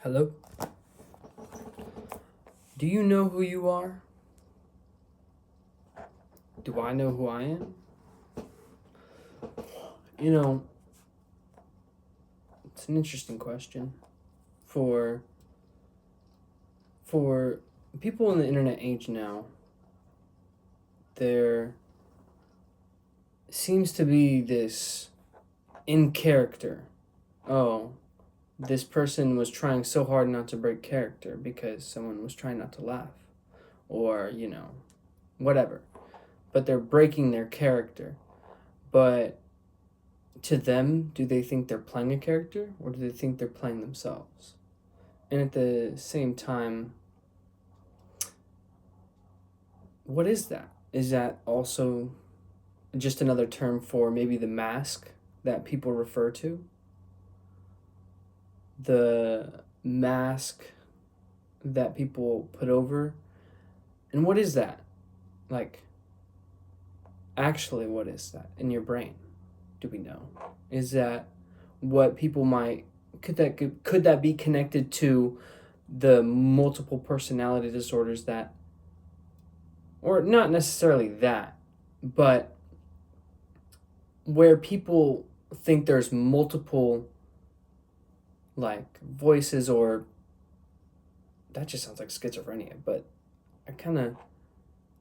Hello? Do you know who you are? Do I know who I am? You know, it's an interesting question for for people in the internet age now. There seems to be this in character. Oh, this person was trying so hard not to break character because someone was trying not to laugh or, whatever. But they're breaking their character. But to them, do they think they're playing a character or do they think they're playing themselves? And at the same time, what is that? Is that also just another term for maybe the mask that people refer to? The mask that people put over? And what is that? Like, actually, what is that in your brain? Do we know? Is that what people might could that be connected to the multiple personality disorders that, or not necessarily that, but where people think there's multiple like voices, or that just sounds like schizophrenia, but I kind of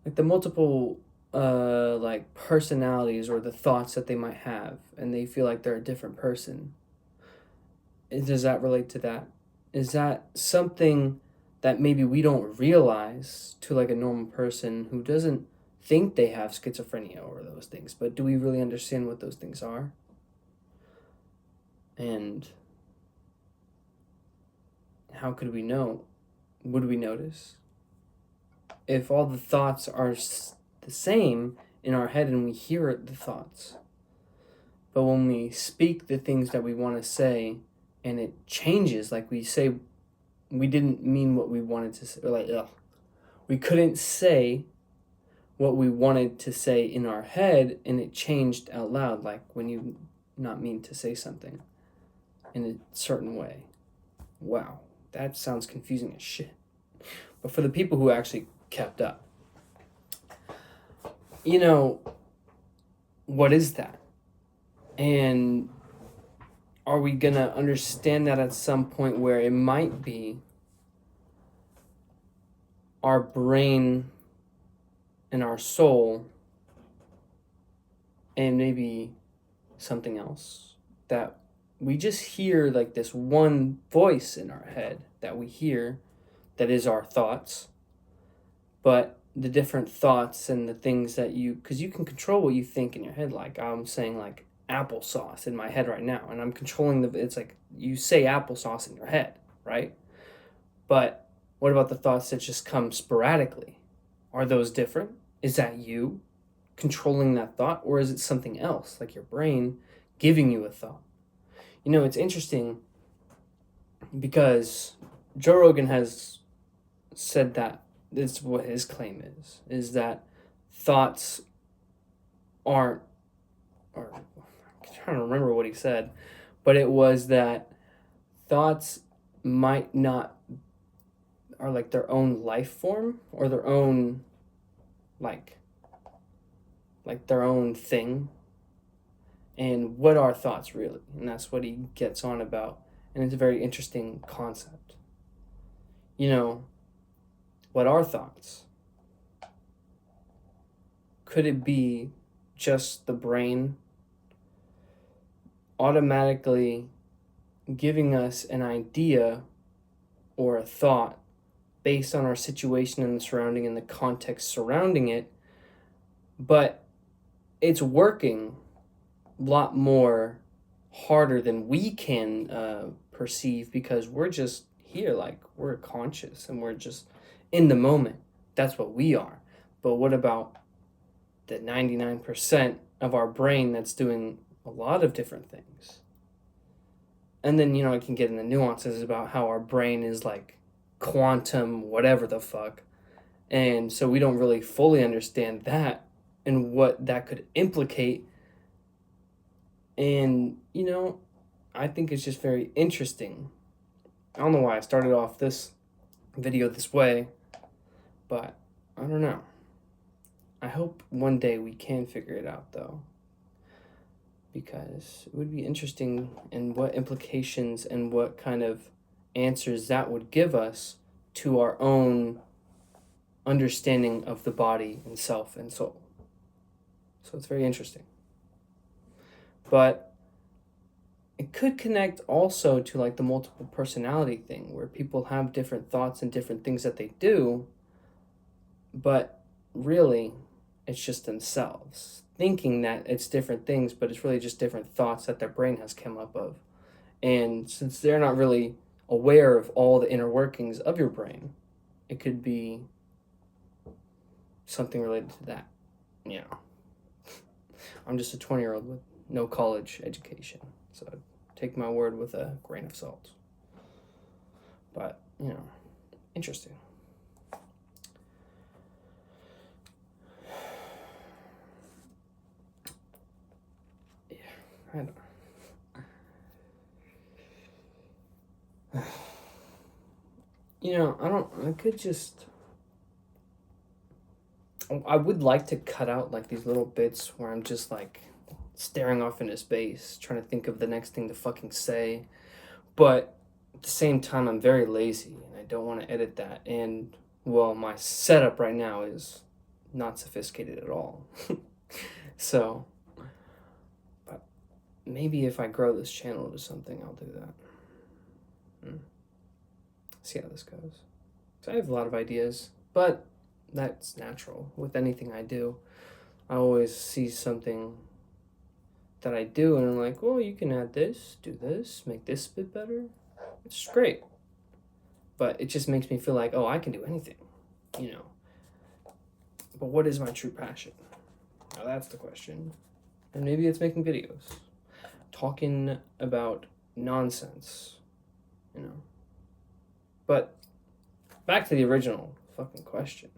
like the multiple like personalities or the thoughts that they might have, and they feel like they're a different person. Does that relate to that? Is that something that maybe we don't realize to like a normal person who doesn't think they have schizophrenia or those things, but do we really understand what those things are? And how could we know? Would we notice? If all the thoughts are the same in our head and we hear the thoughts, but when we speak the things that we want to say and it changes, like we say we didn't mean what we wanted to say, or like, we couldn't say what we wanted to say in our head and it changed out loud, like when you not mean to say something in a certain way. Wow, that sounds confusing as shit. But for the people who actually kept up, what is that? And are we gonna understand that at some point where it might be our brain and our soul and maybe something else that we just hear, like this one voice in our head that we hear that is our thoughts, but the different thoughts and the things that because you can control what you think in your head. Like I'm saying like applesauce in my head right now, and I'm controlling it's like you say applesauce in your head, right? But what about the thoughts that just come sporadically? Are those different? Is that you controlling that thought, or is it something else, like your brain giving you a thought? It's interesting because Joe Rogan has said that this is what his claim is that thoughts aren't, or I'm trying to remember what he said, but it was that thoughts might not, are like their own life form or their own like their own thing. And what are thoughts really? And that's what he gets on about. And it's a very interesting concept. What are thoughts? Could it be just the brain automatically giving us an idea or a thought based on our situation and the surrounding and the context surrounding it, but it's working a lot more harder than we can perceive because we're just here, like we're conscious and we're just in the moment. That's what we are. But what about the 99% of our brain that's doing a lot of different things? And then, I can get in the nuances about how our brain is like quantum, whatever the fuck. And so we don't really fully understand that and what that could implicate. And, I think it's just very interesting I don't know why I started off this video this way, but I don't know. I hope one day we can figure it out, though, because it would be interesting and what implications and what kind of answers that would give us to our own understanding of the body and self and soul. So it's very interesting. But it could connect also to like the multiple personality thing, where people have different thoughts and different things that they do, but really it's just themselves thinking that it's different things, but it's really just different thoughts that their brain has come up of. And since they're not really aware of all the inner workings of your brain, it could be something related to that. You know, I'm just a 20-year-old with no college education, so take my word with a grain of salt. But, you know, interesting. Yeah, I don't know. You know, I would like to cut out like these little bits where I'm just like staring off into space, trying to think of the next thing to fucking say. But at the same time, I'm very lazy and I don't want to edit that. And, well, my setup right now is not sophisticated at all. So, but maybe if I grow this channel to something, I'll do that. See how this goes. So I have a lot of ideas, but that's natural with anything I do. I always see something that I do and I'm like, well, you can add this, do this, make this a bit better. It's great. But it just makes me feel like, oh, I can do anything, you know. But what is my true passion? Now that's the question. And maybe it's making videos, talking about nonsense, you know. But back to the original fucking question.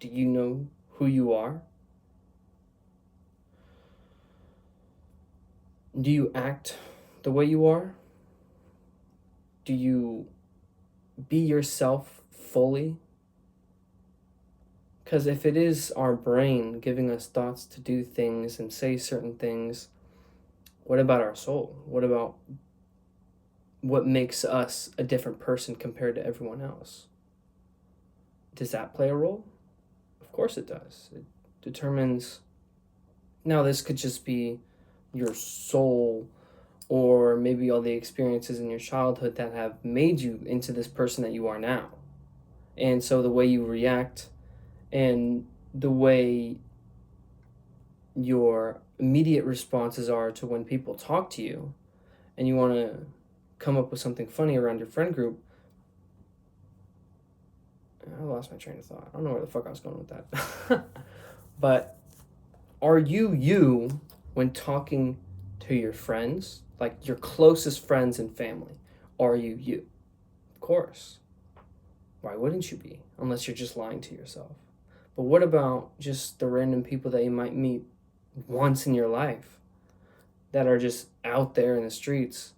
Do you know who you are? Do you act the way you are? Do you be yourself fully? Because if it is our brain giving us thoughts to do things and say certain things, what about our soul? What about what makes us a different person compared to everyone else? Does that play a role? Of course it does. It determines. Now, this could just be your soul, or maybe all the experiences in your childhood that have made you into this person that you are now. And so the way you react and the way your immediate responses are to when people talk to you and you want to come up with something funny around your friend group. I lost my train of thought. I don't know where the fuck I was going with that. But are you when talking to your friends, like your closest friends and family? Are you? Of course. Why wouldn't you be? Unless you're just lying to yourself. But what about just the random people that you might meet once in your life that are just out there in the streets?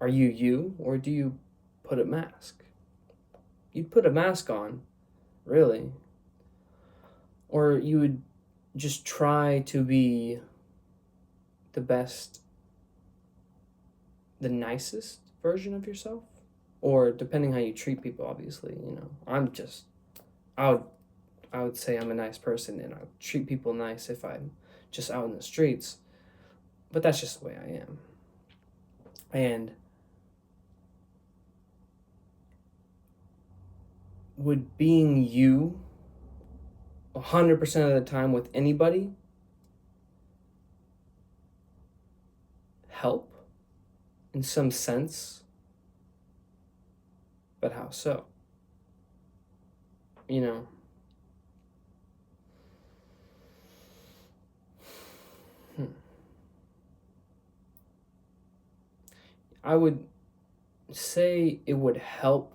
Are you, or do you put a mask? You'd put a mask on, really. Or you would just try to be the best, the nicest version of yourself. Or depending how you treat people, obviously, you know. I would say I'm a nice person and I would treat people nice if I'm just out in the streets. But that's just the way I am. And would being you 100% of the time with anybody help in some sense? But how so? You know, I would say it would help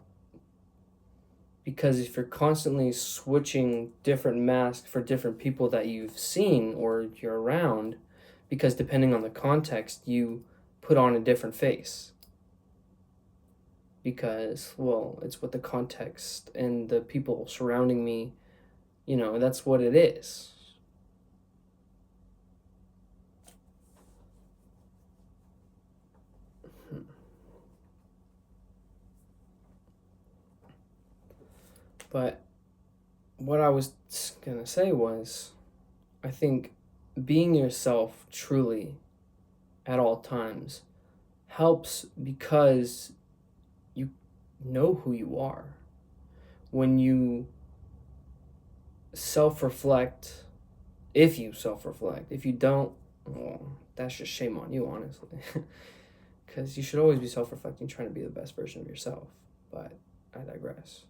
because if you're constantly switching different masks for different people that you've seen or you're around, because depending on the context, you put on a different face. because, well, it's what the context and the people surrounding me, that's what it is. But what I was going to say was, I think being yourself truly at all times helps because you know who you are. When you self-reflect, if you self-reflect, if you don't, well, that's just shame on you, honestly. Because you should always be self-reflecting, trying to be the best version of yourself. But I digress.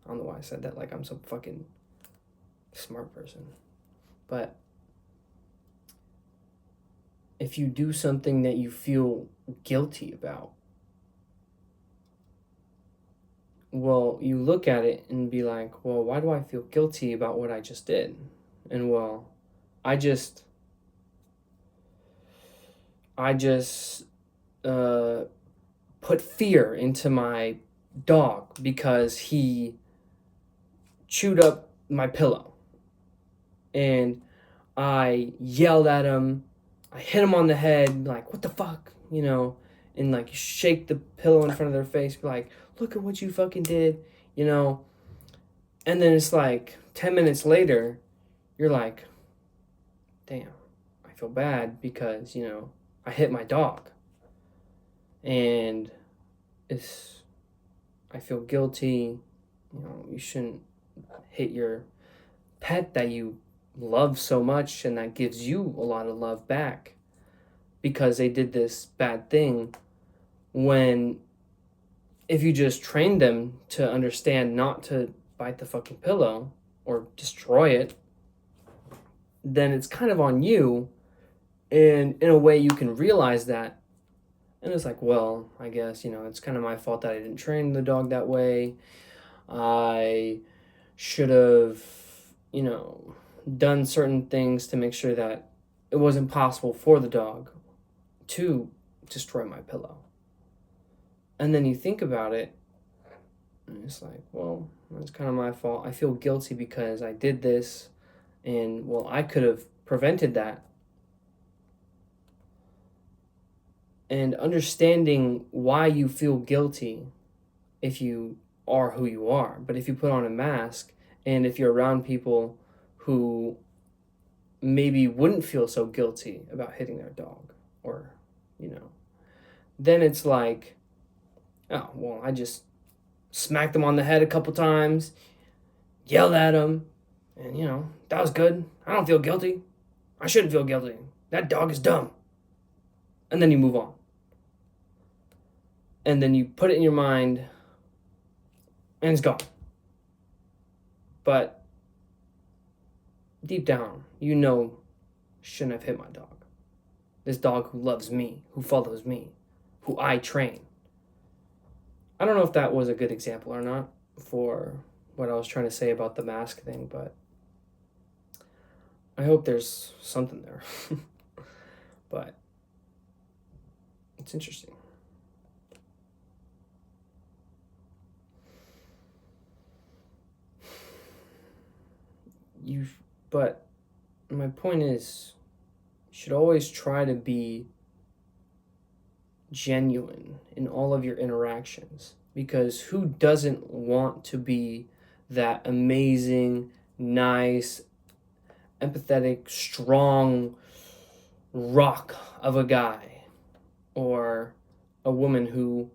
I don't know why I said that like I'm some fucking smart person. But if you do something that you feel guilty about, well, you look at it and be like, well, why do I feel guilty about what I just did? And well, I just put fear into my dog because he chewed up my pillow. And I yelled at him. I hit him on the head, like, what the fuck? And like shake the pillow in front of their face, be like, look at what you fucking did, And then it's like 10 minutes later, you're like, damn, I feel bad because, I hit my dog. And I feel guilty. You shouldn't hit your pet that you love so much and that gives you a lot of love back because they did this bad thing, when if you just train them to understand not to bite the fucking pillow or destroy it, then it's kind of on you. And in a way you can realize that. And it's like, well, I guess, it's kind of my fault that I didn't train the dog that way. I should have, done certain things to make sure that it wasn't possible for the dog to destroy my pillow. And then you think about it, and it's like, well, that's kind of my fault. I feel guilty because I did this, and, well, I could have prevented that. And understanding why you feel guilty if you are who you are. But if you put on a mask, and if you're around people who maybe wouldn't feel so guilty about hitting their dog, or, then it's like, oh, well, I just smacked them on the head a couple times, yelled at them, and, that was good. I don't feel guilty. I shouldn't feel guilty. That dog is dumb. And then you move on. And then you put it in your mind, and it's gone. But deep down, shouldn't have hit my dog. This dog who loves me, who follows me, who I train. I don't know if that was a good example or not for what I was trying to say about the mask thing, but I hope there's something there. But it's interesting. But my point is, you should always try to be genuine in all of your interactions, because who doesn't want to be that amazing, nice, empathetic, strong rock of a guy or a woman who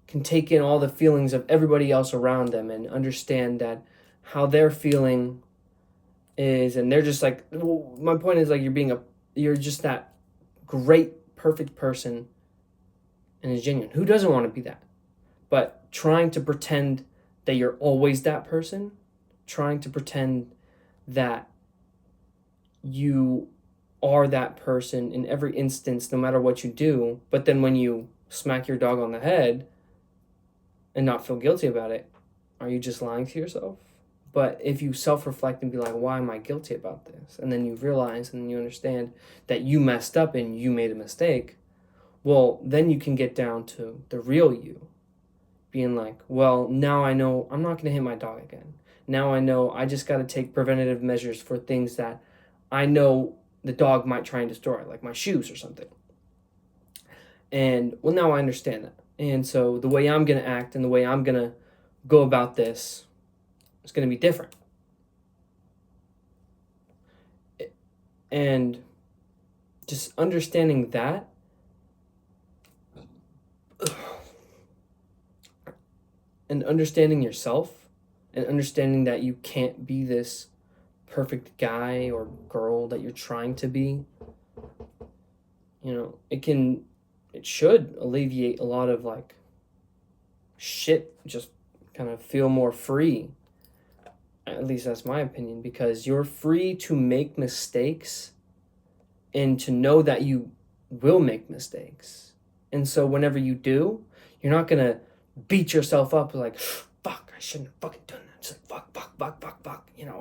can take in all the feelings of everybody else around them and understand that how they're feeling is, and they're just like, well, my point is, like, you're just that great, perfect person, and is genuine. Who doesn't want to be that? But trying to pretend that you're always that person, trying to pretend that you are that person in every instance, no matter what you do, but then when you smack your dog on the head and not feel guilty about it, are you just lying to yourself? But if you self-reflect and be like, why am I guilty about this? And then you realize and you understand that you messed up and you made a mistake, well, then you can get down to the real you. being like, well, now I know I'm not going to hit my dog again. Now I know I just got to take preventative measures for things that I know the dog might try and destroy, like my shoes or something. And well, now I understand that. And so the way I'm going to act and the way I'm going to go about this is going to be different. And just understanding that, and understanding yourself, and understanding that you can't be this perfect guy or girl that you're trying to be, it should alleviate a lot of like shit, just kind of feel more free. At least that's my opinion, because you're free to make mistakes and to know that you will make mistakes. And so whenever you do, you're not going to beat yourself up like, fuck, I shouldn't have fucking done that. Just like, fuck.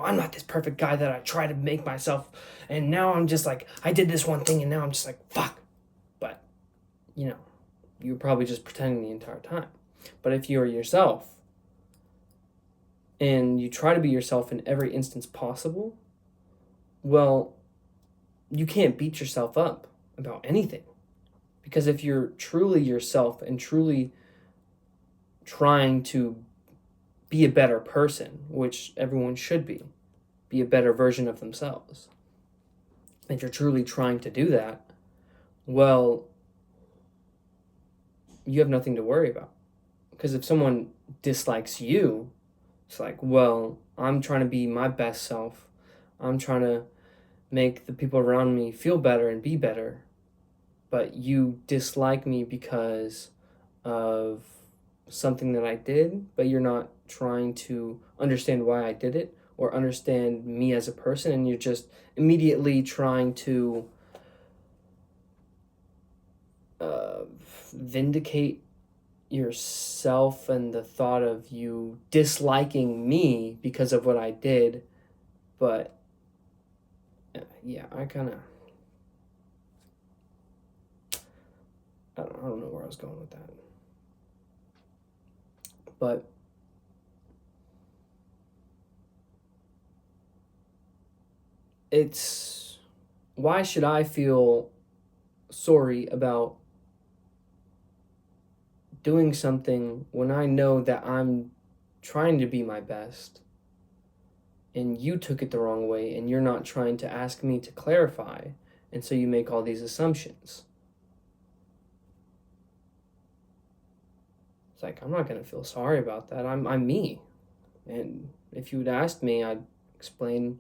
I'm not this perfect guy that I try to make myself. And now I'm just like, I did this one thing and now I'm just like, fuck. But, you're probably just pretending the entire time. But if you're yourself and you try to be yourself in every instance possible, well, you can't beat yourself up about anything. Because if you're truly yourself and truly trying to be a better person, which everyone should be a better version of themselves. If you're truly trying to do that, well, you have nothing to worry about. Because if someone dislikes you, it's like, well, I'm trying to be my best self. I'm trying to make the people around me feel better and be better. But you dislike me because of something that I did, but you're not trying to understand why I did it or understand me as a person, and you're just immediately trying to vindicate yourself and the thought of you disliking me because of what I did. But yeah, I don't know where I was going with that. But it's, why should I feel sorry about doing something when I know that I'm trying to be my best and you took it the wrong way and you're not trying to ask me to clarify, and so you make all these assumptions? It's like, I'm not going to feel sorry about that. I'm me. And if you would ask me, I'd explain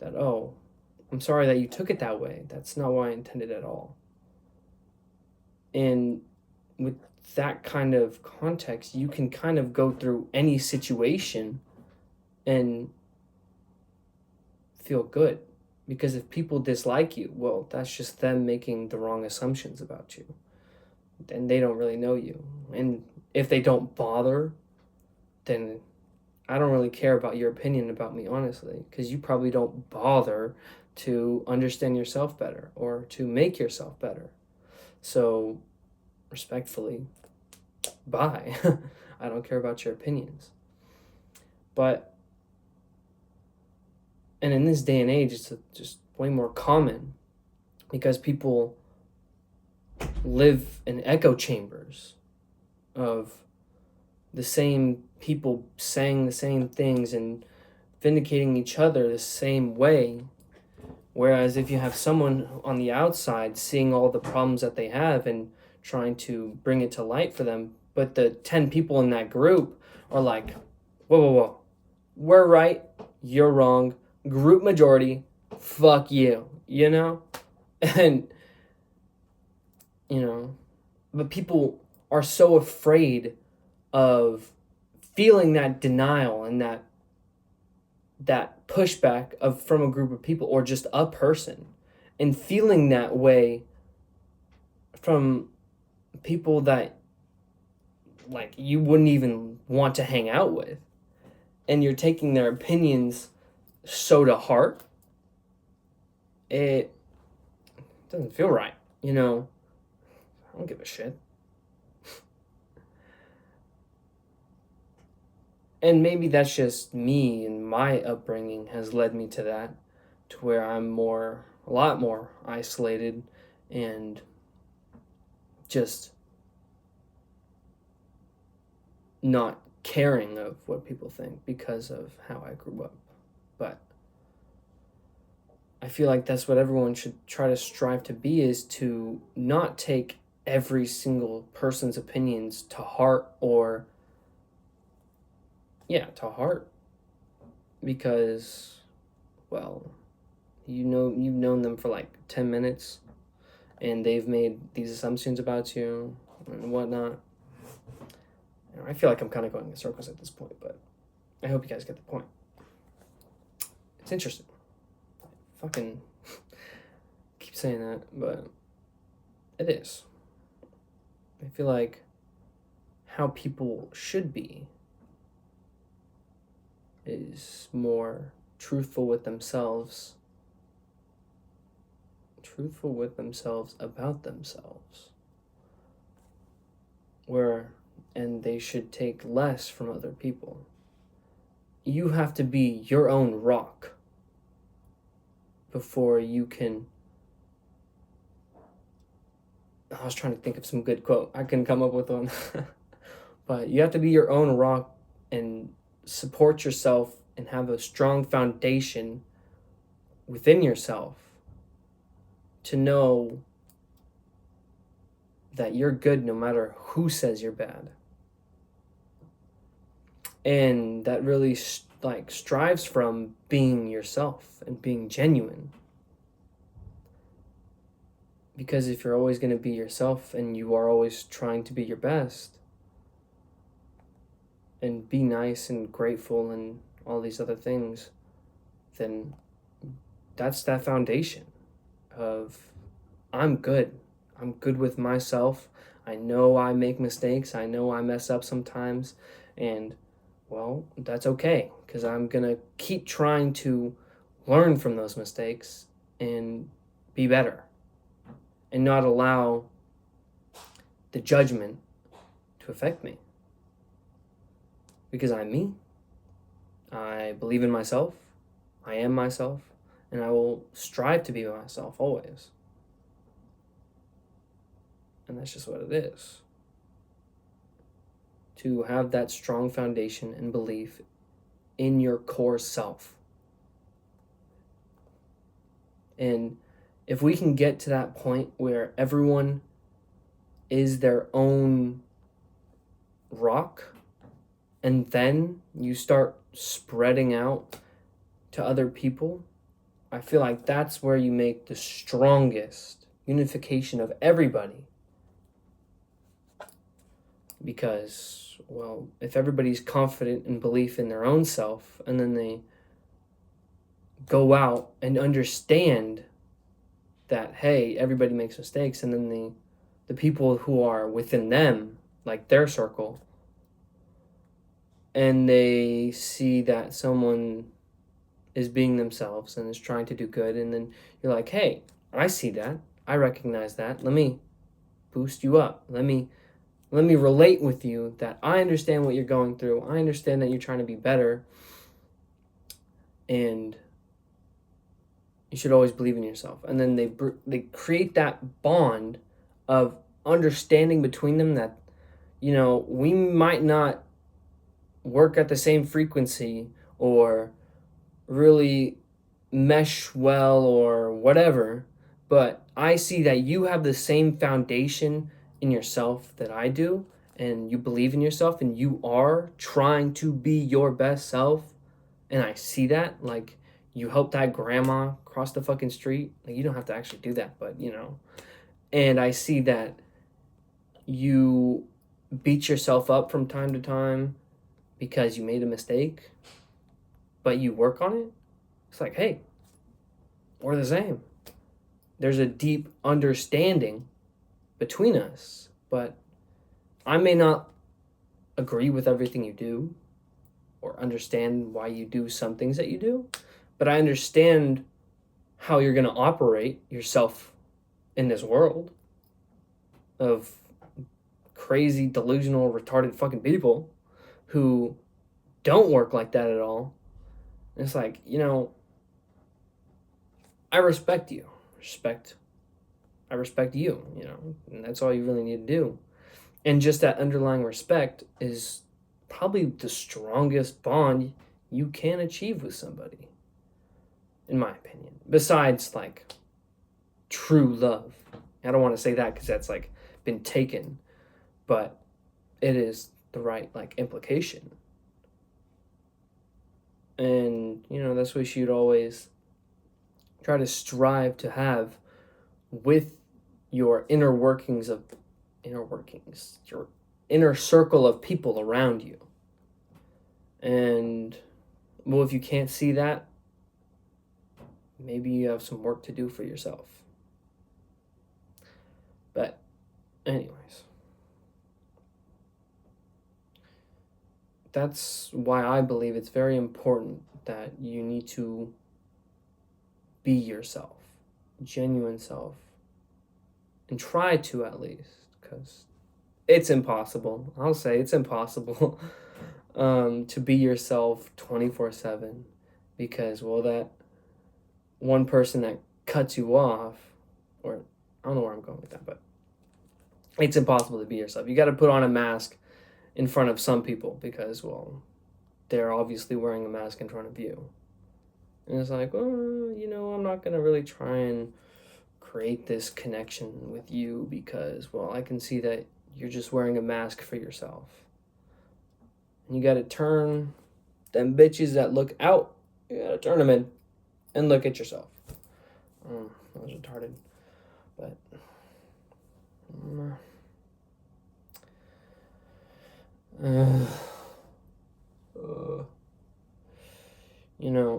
that, oh, I'm sorry that you took it that way. That's not what I intended at all. And with that kind of context, you can kind of go through any situation and feel good. Because if people dislike you, well, that's just them making the wrong assumptions about you. And they don't really know you. And if they don't bother, then I don't really care about your opinion about me, honestly, because you probably don't bother to understand yourself better or to make yourself better. So, respectfully, bye. I don't care about your opinions. But, and in this day and age, it's just way more common because people live in echo chambers of the same people saying the same things and vindicating each other the same way. Whereas if you have someone on the outside seeing all the problems that they have and trying to bring it to light for them, but the 10 people in that group are like, whoa, we're right, you're wrong, group majority, fuck you, And, but people are so afraid of feeling that denial and that pushback from a group of people or just a person, and feeling that way from people that like you wouldn't even want to hang out with, and you're taking their opinions so to heart, it doesn't feel right. I don't give a shit. And maybe that's just me and my upbringing has led me to that, to where I'm a lot more isolated and just not caring of what people think because of how I grew up. But I feel like that's what everyone should try to strive to be, is to not take every single person's opinions to heart, or to heart, because, well, you've known them for like 10 minutes and they've made these assumptions about you and whatnot. I feel like I'm kind of going in circles at this point, but I hope you guys get the point. It's interesting. Fucking keep saying that, but it is. I feel like how people should be is more truthful with themselves about themselves, and they should take less from other people. You have to be your own rock before you can. I was trying to think of some good quote. I couldn't come up with one. But you have to be your own rock and support yourself and have a strong foundation within yourself to know that you're good no matter who says you're bad. And that really strives from being yourself and being genuine. Because if you're always going to be yourself and you are always trying to be your best and be nice and grateful and all these other things, then that's that foundation of I'm good with myself. I know I make mistakes. I know I mess up sometimes. And, well, that's okay, because I'm going to keep trying to learn from those mistakes and be better and not allow the judgment to affect me. Because I'm me. I believe in myself. I am myself. And I will strive to be myself always. And that's just what it is. To have that strong foundation and belief in your core self. And if we can get to that point where everyone is their own rock, and then you start spreading out to other people, I feel like that's where you make the strongest unification of everybody. Because, well, if everybody's confident in belief in their own self, and then they go out and understand that, hey, everybody makes mistakes, and then the people who are within them, like their circle, and they see that someone is being themselves and is trying to do good, and then you're like, hey, I see that, I recognize that, let me boost you up, let me relate with you, that I understand what you're going through, I understand that you're trying to be better, and you should always believe in yourself. And then they create that bond of understanding between them that, we might not work at the same frequency or really mesh well or whatever, but I see that you have the same foundation in yourself that I do, and you believe in yourself and you are trying to be your best self, and I see that, like, you help that grandma cross the fucking street, like, you don't have to actually do that, but and I see that you beat yourself up from time to time because you made a mistake, but you work on it. It's like, hey, we're the same. There's a deep understanding between us, but I may not agree with everything you do or understand why you do some things that you do, but I understand how you're going to operate yourself in this world of crazy, delusional, retarded fucking people who don't work like that at all. And it's like, I respect you. I respect you, and that's all you really need to do. And just that underlying respect is probably the strongest bond you can achieve with somebody, in my opinion. Besides, like, true love. I don't want to say that because that's, like, been taken, but it is the right, like, implication. And, that's what you should always try to strive to have with your your inner circle of people around you. And, well, if you can't see that, maybe you have some work to do for yourself. But, anyways, that's why I believe it's very important that you need to be yourself, genuine self, and try to, at least, because it's impossible. I'll say it's impossible to be yourself 24/7, because, well, that one person that cuts you off, or I don't know where I'm going with that, but it's impossible to be yourself. You got to put on a mask in front of some people because, well, they're obviously wearing a mask in front of you. And it's like, I'm not going to really try and create this connection with you because, well, I can see that you're just wearing a mask for yourself. And you got to turn them bitches that look out, you got to turn them in and look at yourself. That was retarded. But,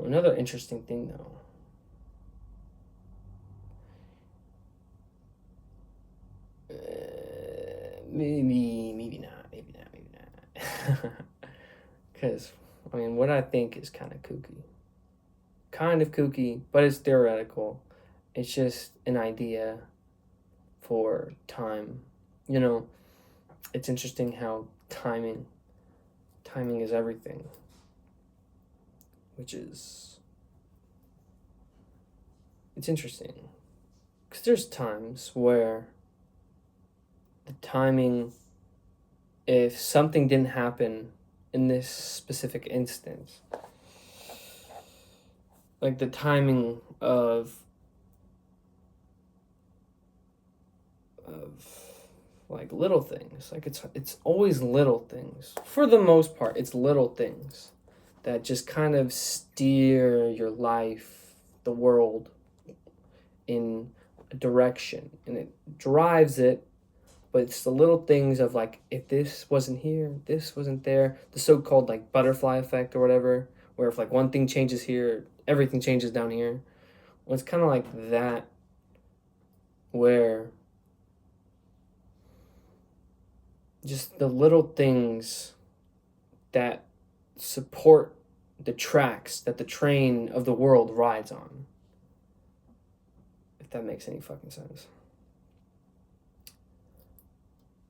another interesting thing, though. Maybe not. Because, what I think is kind of kooky. But it's theoretical. It's just an idea for time. It's interesting how timing is everything. It's interesting. Because there's times where the timing, if something didn't happen in this specific instance, like the timing of like little things, like it's always little things. For the most part, it's little things that just kind of steer your life, the world, in a direction, and it drives it. But it's the little things of, like, if this wasn't here, this wasn't there, the so-called, like, butterfly effect or whatever, where if, like, one thing changes here, everything changes down here. Well, it's kind of like that, where just the little things that support the tracks that the train of the world rides on. If that makes any fucking sense.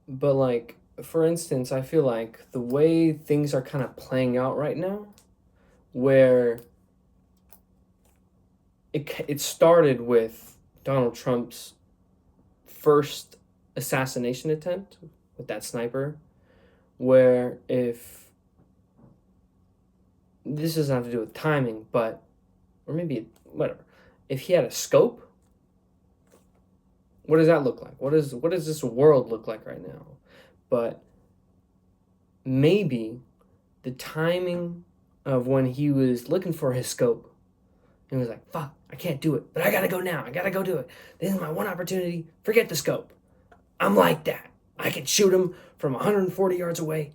But, like, for instance, I feel like the way things are kind of playing out right now, where it started with Donald Trump's first assassination attempt with that sniper, where if this doesn't have to do with timing, but, or maybe, whatever, if he had a scope, what does that look like? What does this world look like right now? But maybe the timing of when he was looking for his scope, he was like, fuck, I can't do it, but I gotta go now. I gotta go do it. This is my one opportunity. Forget the scope. I'm like that. I can shoot him from 140 yards away,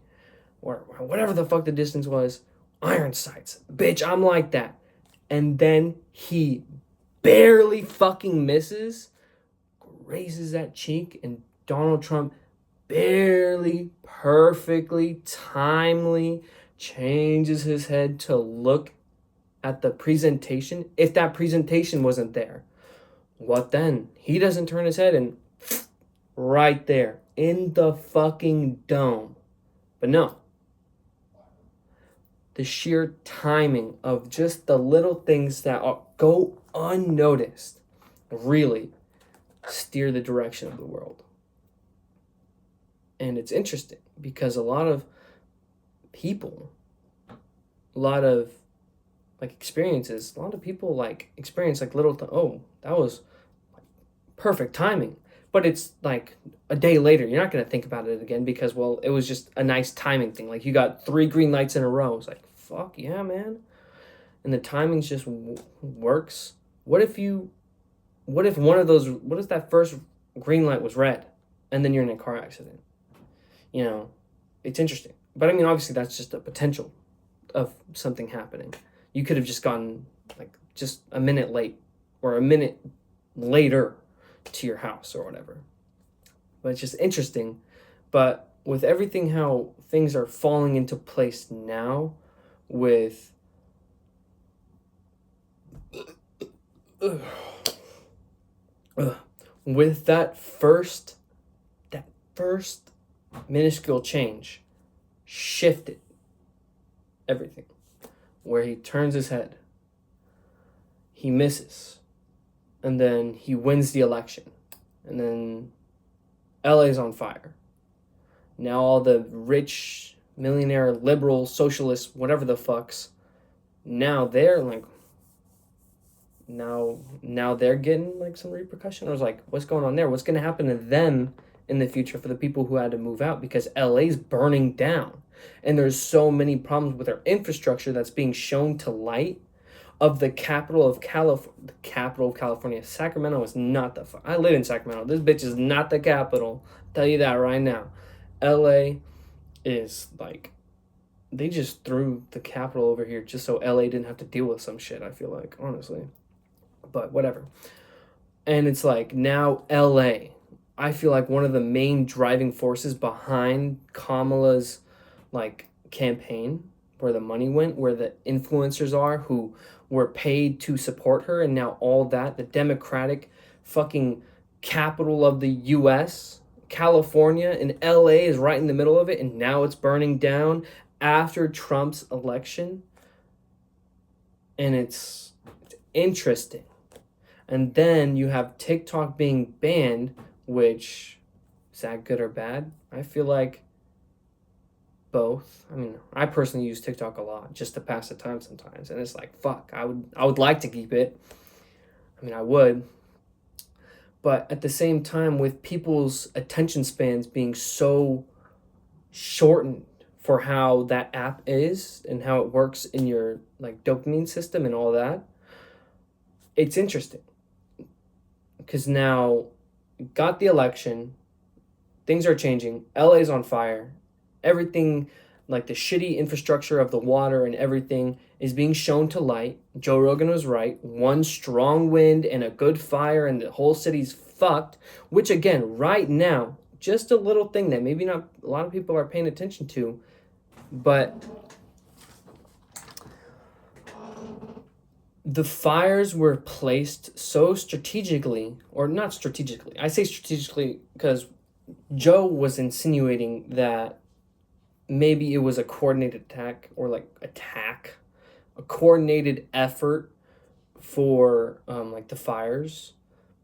or whatever the fuck the distance was. Iron sights. Bitch, I'm like that. And then he barely fucking misses, raises that cheek, and Donald Trump barely, perfectly, timely changes his head to look at the presentation. If that presentation wasn't there, what then? He doesn't turn his head, and right there in the fucking dome. But no, the sheer timing of just the little things that go unnoticed really steer the direction of the world. And it's interesting because a lot of people, a lot of experiences, a lot of people experience little, that was perfect timing. But it's a day later, you're not going to think about it again because, well, it was just a nice timing thing. You got 3 green lights in a row. It's fuck yeah, man. And the timing just works. What if that first green light was red and then you're in a car accident? It's interesting. But I mean, obviously that's just a potential of something happening. You could have just gone just a minute late or a minute later to your house or whatever. But it's just interesting. But with everything how things are falling into place now with with that first minuscule change shifted everything, where he turns his head, he misses, and then he wins the election, and then LA's on fire. Now all the rich, millionaire, liberal, socialists, whatever the fucks, now they're now they're getting some repercussion. I was what's going on there? What's going to happen to them in the future for the people who had to move out? Because LA's burning down. And there's so many problems with our infrastructure that's being shown to light of the capital of California. Sacramento is not the I live in Sacramento. This bitch is not the capital. I'll tell you that right now. LA is they just threw the capital over here just so LA didn't have to deal with some shit, I feel honestly. But whatever. And it's now LA, I feel one of the main driving forces behind Kamala's campaign, where the money went, where the influencers are who were paid to support her, and now all that, the Democratic fucking capital of the US, California, and LA is right in the middle of it, and now it's burning down after Trump's election. And it's interesting. And then you have TikTok being banned, which, is that good or bad? I feel both. I mean, I personally use TikTok a lot just to pass the time sometimes, and it's fuck, I would like to keep it. I mean, I would. But at the same time, with people's attention spans being so shortened for how that app is and how it works in your dopamine system and all that, it's interesting. Because now, got the election, things are changing, LA's on fire, everything, the shitty infrastructure of the water and everything is being shown to light. Joe Rogan was right. One strong wind and a good fire and the whole city's fucked, which again, right now, just a little thing that maybe not a lot of people are paying attention to, but the fires were placed so strategically, or not strategically. I say strategically because Joe was insinuating that maybe it was a coordinated attack or a coordinated effort for the fires.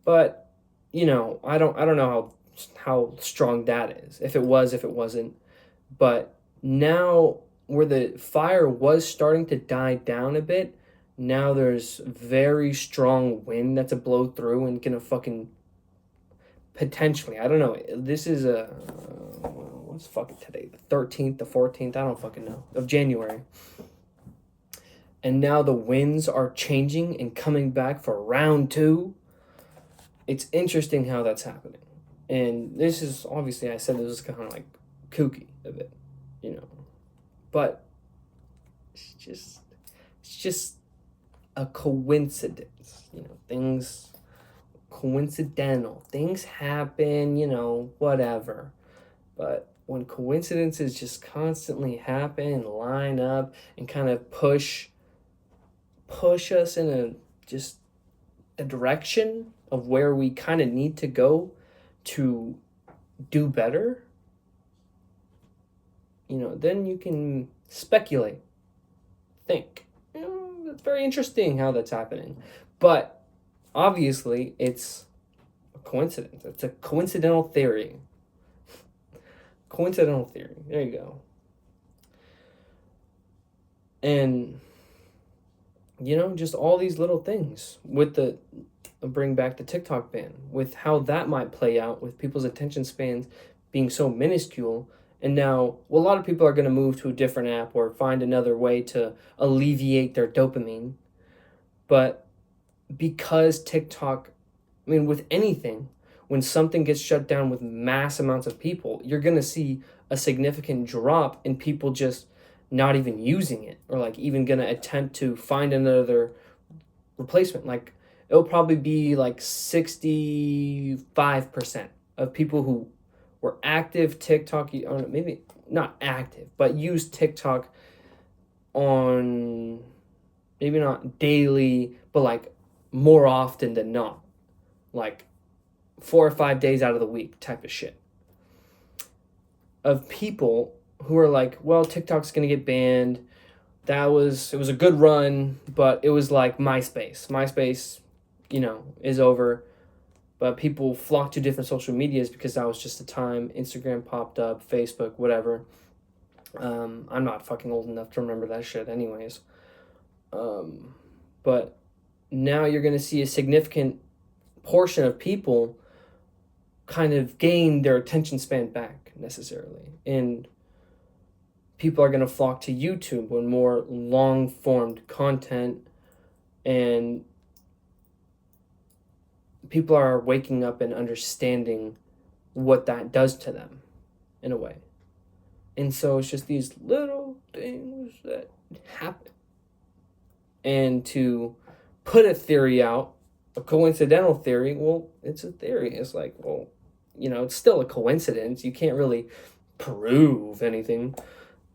But I don't know how strong that is. If it was, if it wasn't. But now where the fire was starting to die down a bit, now there's very strong wind that's a blow through and gonna fucking potentially, I don't know. This is what's fucking today? The 13th, the 14th, I don't fucking know, of January. And now the winds are changing and coming back for round 2. It's interesting how that's happening. And this is, obviously, I said this was kind of kooky a bit, But it's just a coincidence, things coincidental. Things happen, whatever. But when coincidences just constantly happen and line up and kind of push us in a direction of where we kind of need to go to do better, then you can speculate think. It's very interesting how that's happening. But obviously, it's a coincidence. It's a coincidental theory. Coincidental theory. There you go. And, just all these little things with bring back the TikTok ban, with how that might play out with people's attention spans being so minuscule. And now, a lot of people are going to move to a different app or find another way to alleviate their dopamine. But because TikTok, with anything, when something gets shut down with mass amounts of people, you're going to see a significant drop in people just not even using it, or like even going to attempt to find another replacement. Like, it'll probably be like 65% of people who were active TikTok, or maybe not active, but use TikTok on, maybe not daily, but like more often than not, like 4 or 5 days out of the week type of shit, of people who are like, well, TikTok's gonna get banned. It was a good run, but it was like MySpace, is over. But people flocked to different social medias because that was just the time. Instagram popped up, Facebook, whatever. I'm not fucking old enough to remember that shit anyways. But now you're going to see a significant portion of people kind of gain their attention span back, necessarily. And people are going to flock to YouTube when more long-formed content, and people are waking up and understanding what that does to them, in a way. And so it's just these little things that happen. And to put a theory out, a coincidental theory, well, it's a theory. It's like, well, it's still a coincidence. You can't really prove anything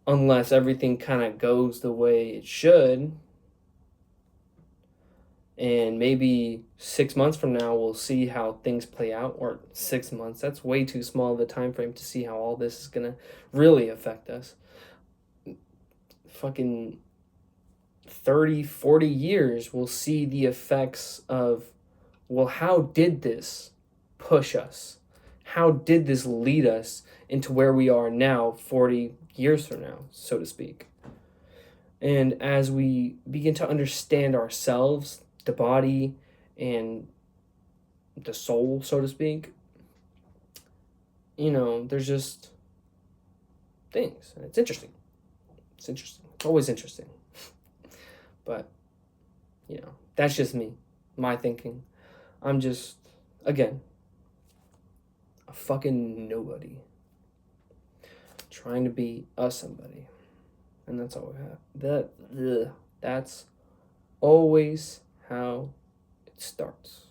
unless everything kind of goes the way it should. And maybe 6 months from now, we'll see how things play out. Or 6 months, that's way too small of a time frame to see how all this is going to really affect us. Fucking 30, 40 years, we'll see the effects of, well, how did this push us? How did this lead us into where we are now, 40 years from now, so to speak? And as we begin to understand ourselves, the body, and the soul, so to speak, there's just things. It's interesting. It's always interesting. But, that's just me, my thinking. I'm just, again, a fucking nobody trying to be a somebody. And that's all we have. That's always how it starts.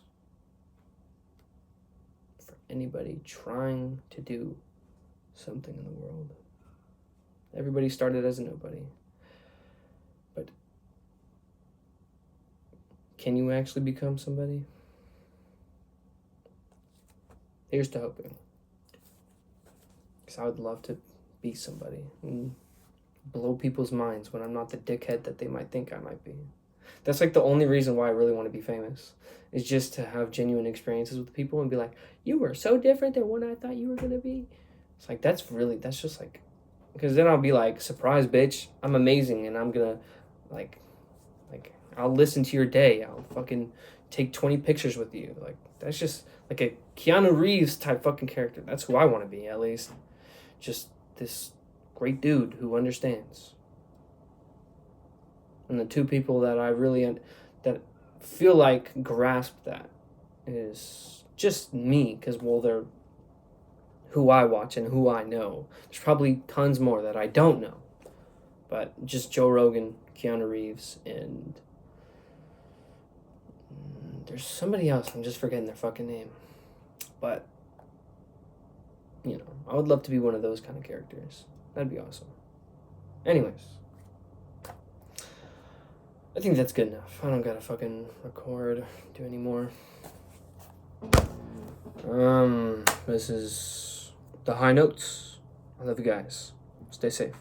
For anybody trying to do something in the world. Everybody started as a nobody. But can you actually become somebody? Here's to hoping. Because I would love to be somebody and blow people's minds when I'm not the dickhead that they might think I might be. That's like the only reason why I really want to be famous, is just to have genuine experiences with people and be like, you were so different than what I thought you were going to be. It's like, that's just like, because then I'll be like, surprise, bitch, I'm amazing, and I'm going to, like, I'll listen to your day, I'll fucking take 20 pictures with you. Like, that's just like a Keanu Reeves type fucking character. That's who I want to be, at least. Just this great dude who understands. And the two people that I really that feel like grasp that is just me, because, well, they're who I watch and who I know. There's probably tons more that I don't know, but just Joe Rogan, Keanu Reeves, and there's somebody else. I'm just forgetting their fucking name, but I would love to be one of those kind of characters. That'd be awesome. Anyways, I think that's good enough. I don't gotta fucking record, do any more. This is The High Notes. I love you guys. Stay safe.